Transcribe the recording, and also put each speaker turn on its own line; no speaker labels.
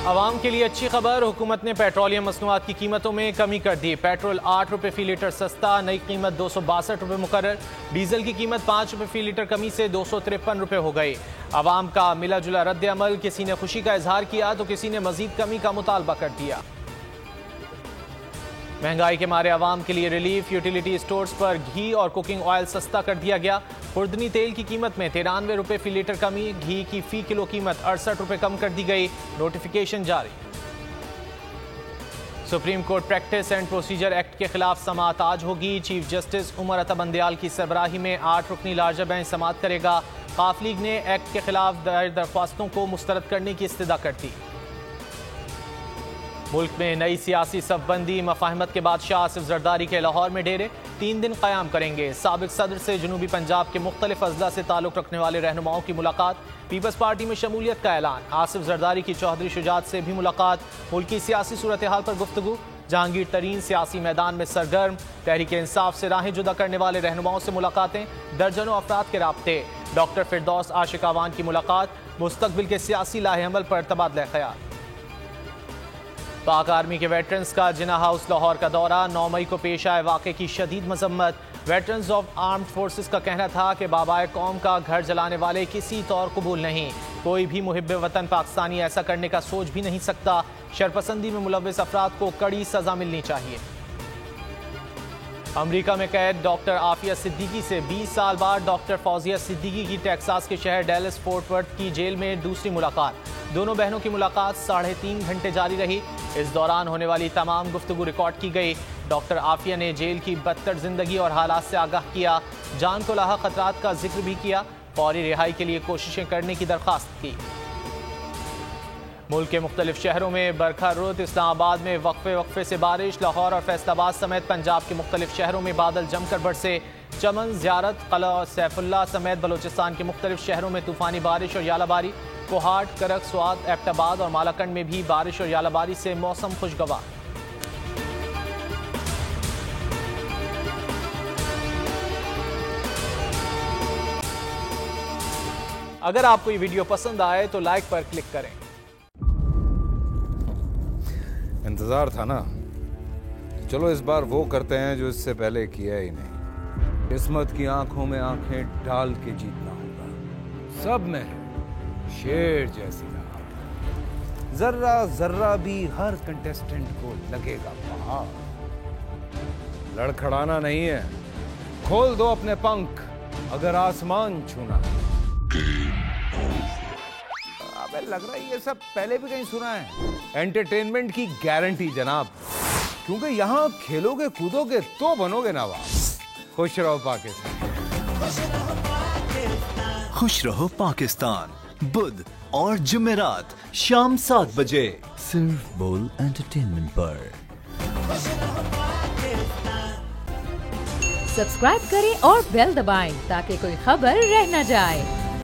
आवाम के लिए अच्छी खबर, हुकूमत ने पेट्रोलियम मसनूआत की कीमतों में कमी कर दी। पेट्रोल 8 रुपये फी लीटर सस्ता, नई कीमत 262 रुपये मुकर्रर। डीजल की कीमत 5 रुपये फी लीटर कमी से 253 रुपये हो गई। आवाम का मिला जुला रद्द अमल, किसी ने खुशी का इजहार किया तो किसी ने मजीद कमी का मुतालबा कर दिया। महंगाई के मारे आवाम के लिए रिलीफ, यूटिलिटी स्टोर्स पर घी और कुकिंग ऑयल सस्ता कर दिया गया। खुर्दनी तेल की कीमत में 93 रुपये फी लीटर कमी, घी की फी किलो कीमत 68 रुपये कम कर दी गई। नोटिफिकेशन जारी। Supreme court practice and procedure act के खिलाफ समाअत आज होगी। चीफ जस्टिस उमर अता बंदयाल की सरबराही में 8 रुकनी लार्जर बेंच समाअत करेगा। काफ लीग ने एक्ट के खिलाफ दायर दरख्वास्तों को मुस्तरद करने की इस्तदा कर दी। मुल्क में नई सियासी सफबंदी, मफाहमत के बादशाह आसिफ जरदारी के लाहौर में डेरे 3 दिन क़याम करेंगे। साबिक सदर से जनूबी पंजाब के मुख्तलिफ अजला से ताल्लुक़ रखने वाले रहनुमाओं की मुलाकात। पीपल्स पार्टी में शमूलियत का ऐलान। आसिफ जरदारी की चौधरी शुजात से भी मुलाकात। मुल्क की सियासी सूरत हाल पर गुफ्तगू। जहांगीर तरीन सियासी मैदान में सरगर्म। तहरीक इंसाफ से राहें जुदा करने वाले रहनुमाओं से मुलाकातें। दर्जनों अफराद के राब्ते। डॉक्टर फिरदौस आशिक आवान की मुलाकात। मुस्तकबिल के सियासी लाहेअमल पर तबादला ख्याल। पाक आर्मी के वेटरन्स का जिन्ना हाउस लाहौर का दौरा। 9 मई को पेश आए वाक़े की शदीद मजम्मत। वेटरन्स ऑफ आर्म्ड फोर्सेस का कहना था कि बाबाए कौम का घर जलाने वाले किसी तौर कबूल नहीं। कोई भी मुहिब्बे वतन पाकिस्तानी ऐसा करने का सोच भी नहीं सकता। शरपसंदी में मुलव्वस अफराद को कड़ी सजा मिलनी चाहिए। अमरीका में कैद डॉक्टर आफिया सिद्दीकी से 20 साल बाद डॉक्टर फौजिया सिद्दीकी की टेक्सास के शहर डैलस फोर्ट वर्थ की जेल में दूसरी मुलाकात। दोनों बहनों की मुलाकात 3.5 घंटे जारी रही। इस दौरान होने वाली तमाम गुफ्तगू रिकॉर्ड की गई। डॉक्टर आफिया ने जेल की बदतर जिंदगी और हालात से आगाह किया। जान को लाहक खतरात का जिक्र भी किया। फौरी रिहाई के लिए कोशिशें करने की दरख्वास्त की। मुल्क के मुख्तलिफ शहरों में बरखा रुत। इस्लामाबाद में वक्फे से बारिश। लाहौर और फैसलाबाद समेत पंजाब के मुख्तलिफ शहरों में बादल जमकर बरसे। चमन, ज़ियारत, क़ला, सैफुल्ला समेत बलोचिस्तान के मुख्तलिफ शहरों में तूफ़ानी बारिश और यालाबारी। कोहाट, करक, स्वात, एबटाबाद और मालाकंड में भी बारिश और यालाबारी से मौसम खुशगवार। अगर आपको ये वीडियो पसंद आए तो लाइक पर क्लिक करें।
इंतजार था ना, चलो इस बार वो करते हैं जो इससे पहले किया ही नहीं। किस्मत की आंखों में आंखें डाल के जीतना होगा। सब में शेर जैसी राह, जर्रा जर्रा भी हर कंटेस्टेंट को लगेगा पहाड़। लड़खड़ाना नहीं है, खोल दो अपने पंख अगर आसमान छूना है। अबे लग रहा है ये सब पहले भी कहीं सुना है। एंटरटेनमेंट की गारंटी जनाब, क्योंकि यहाँ खेलोगे कूदोगे तो बनोगे नवाब। खुश रहो पाकिस्तान।
खुश रहो पाकिस्तान, बुध और जुमेरात शाम 7 बजे सिर्फ बोल एंटरटेनमेंट पर।
सब्सक्राइब करें और बेल दबाएं ताकि कोई खबर रह न जाए।